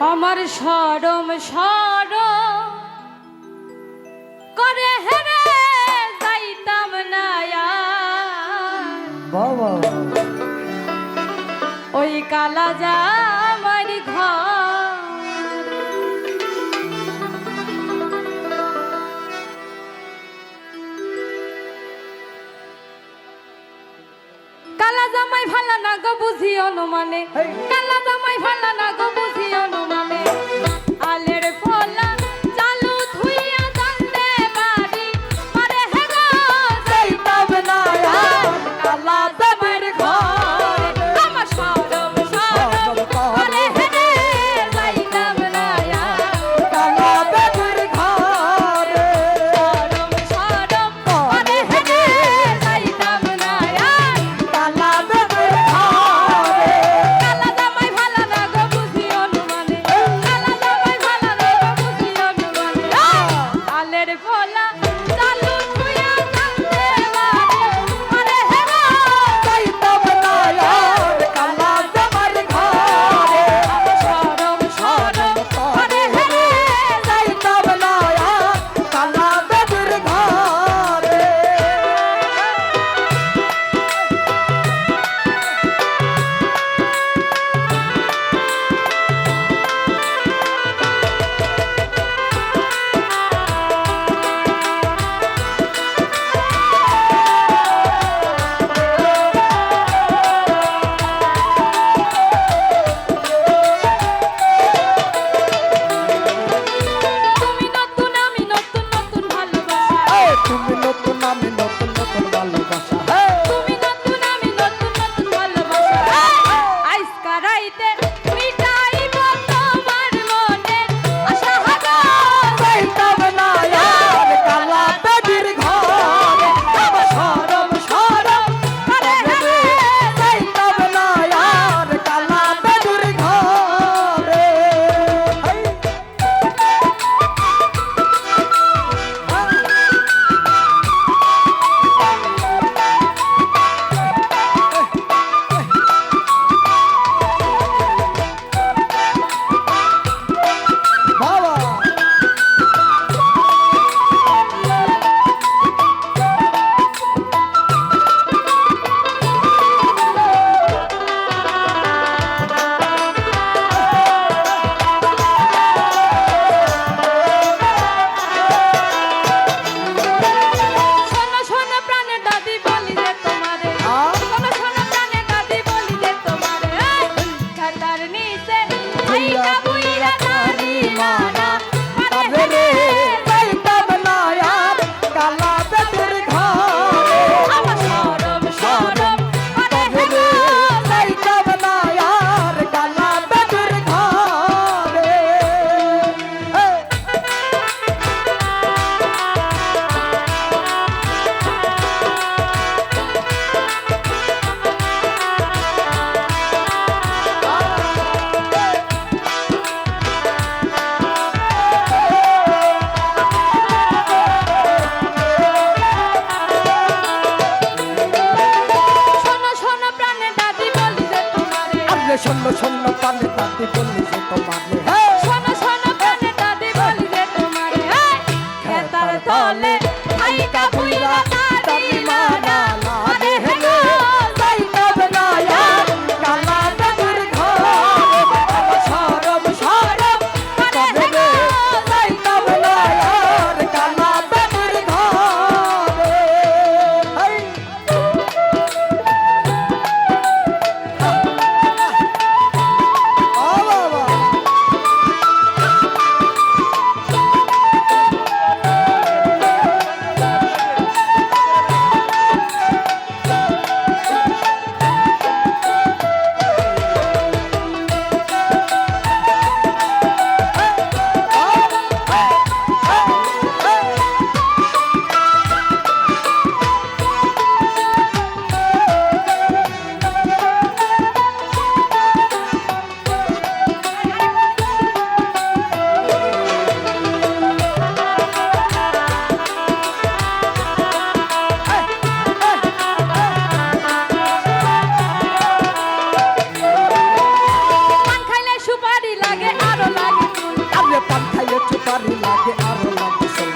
আমার সরম সরম করে হেরে যাইতাম না বাবা ওই কালা জামার ঘর। কালা জামাই ভালা না গো বুঝি অনুমানে, কালা জামাই ভালা না গো বুঝি অনুমানে, আলের ফলা চালু ধুইয়া জানতে পারি মারে হেগো যাইতাম না কালা জামাইর ঘর। আমার সরম সরম করে হেরে যাইতাম না কালা জামাইর ঘরে। সরম সরম করে হেরে যাইতাম না কালা জামাইর ঘরে। কালা জামাই ভালা না গো বুঝি অনুমানে, রে পান খাইলে সুপারি লাগে আরো লাগে চুল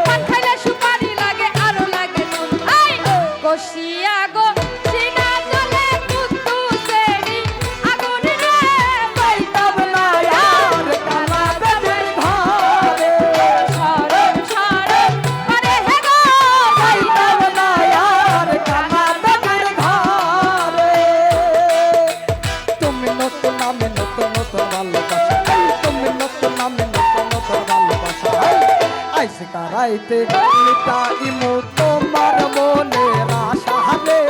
পান খাইলে সুপারি লাগে আরো লাগে চুল এই কষিয়া গো সিনা জলে কুতু সেরি আগুন রে পাইতাম না আর কালা বেদের ঘরে শরম শরম করে হে গো পাইতাম না আর কালা বেদের ঘরে তুমি নতুন নামে নতুন নতুন ভালোবাসা তুমি নতুন নামে নতুন নতুন ভালোবাসা আইসে কারাইতে মিটাইমু তোমার মনের আশা রে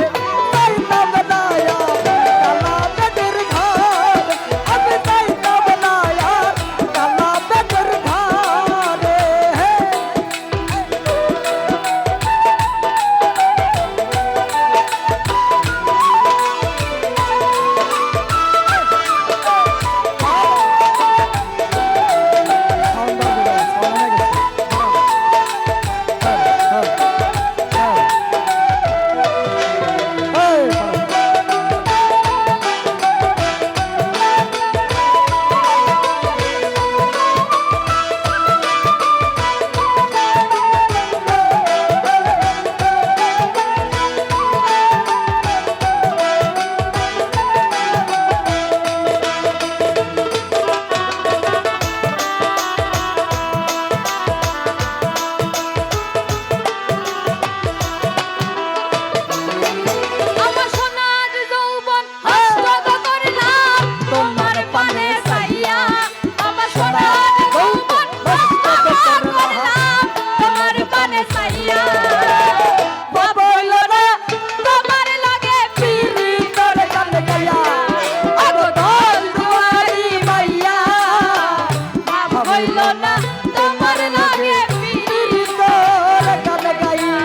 পাইতাম না আর কালা বেদের ঘর আমি পাইতাম না আর কালা বেদের ঘরে আমার সোনার যৌবন নষ্ট তো করলাম তোমার পানে চাইয়া আমার সোনার যৌবন নষ্ট তো করলাম তোমার পানে চাইয়া বাপ হইল না তোমার লগে পিরি করে গান গায়া আগো দল দুয়ারি মাইয়া বাপ হইল না তোমার লগে পিরি করে গান গাইয়া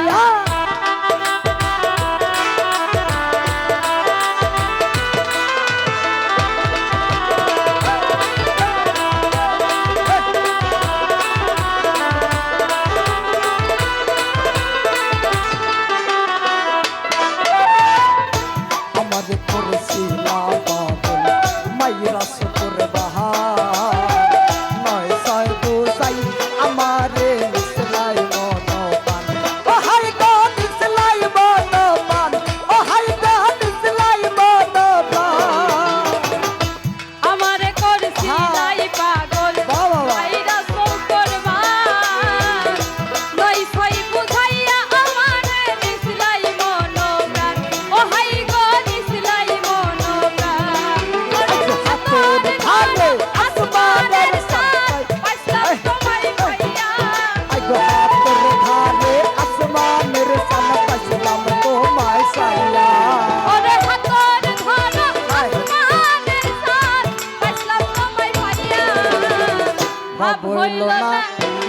আমাদের করেছিলা বাবুল মাইরা সুপুর বাহার নয় ছয় দুসাই আমারে নিসলাই মনপান ও হাই গো নিসলাই মনপান ও হাই গো নিসলাই মনপান আমারে করছি লাই পাগল বাবা। ভাইরা শুকরবার নই ছয় বুঝাইয়া আমারে নিসলাই মনোপ্রাণ ও হাই গো নিসলাই মনোপ্রাণ হাতের ধারে আসমানের সাথে পাইছিলাম তোমায় পাইয়া আই গো হাতের ধারে আসমানের সাথে পাইছিলাম তোমায় সাইয়া ওরে হাতর ধর আসমানের সাথ পাইছিলাম তোমায় পাইয়া ভাব হইল না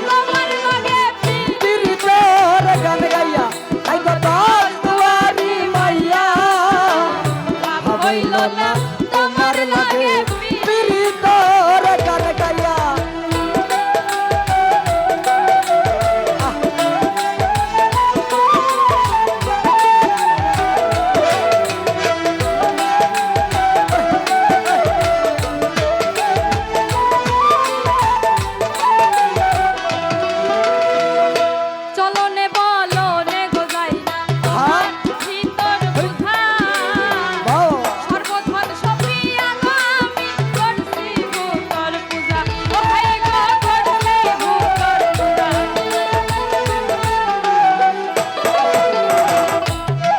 তোমার লগে প্রিয় পিরি তোর গান গাইয়া আই গো দল দুয়ারি মাইয়া ভাব হইল না তোমার লগে প্রিয় পিরি তোর গান গাইয়া চলনে বলনে গোজাই না হ্যাঁ। ভিতর বুঝা বাও সর্বধন সপিয়া গো আমি করছি ভূতর পূজা ও ভাই গো করছি ভূতর পূজা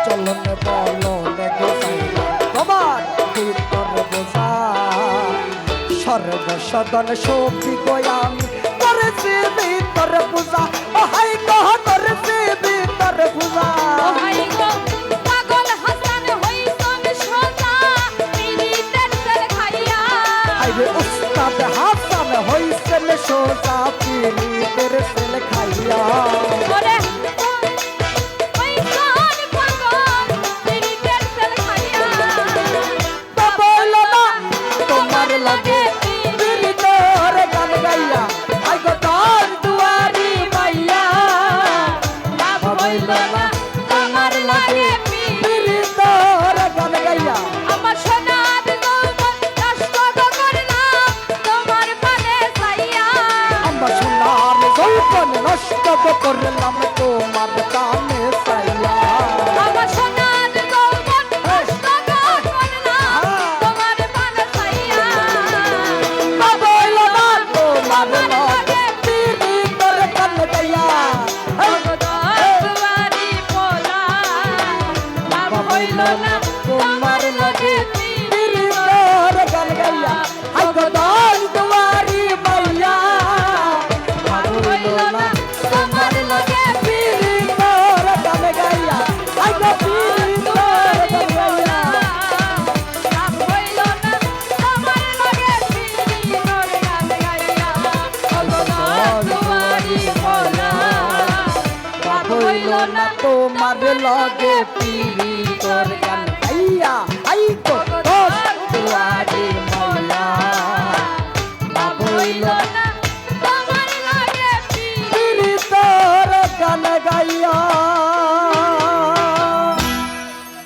চলনে বলনে গোসাইয়া তোমার ভিতর বোঝা সর্বসদন সখী গোয়ামি করেছি ভিতর পূজা ও হাই গো করেছি ভিতর পূজা ও ভাই গো পাগল হাসান হইছন সোজা পিরিতের তেল খাইয়া আইরে উস্তাদ হাসান হইছেন সোজা পিরিতের সেল খাইয়া ওরে হইছন পাগল পিরিতের তেল খাইয়া বলল না তোমার লাগে পিরি তোর গান গাইয়া আই গো দল দুয়ারি মাইয়া ভাব হইল না তোমার না তোমার লগে পিরিতর গান আইয়া আই কো দোষ দুয়ারে মওলা বাবইল না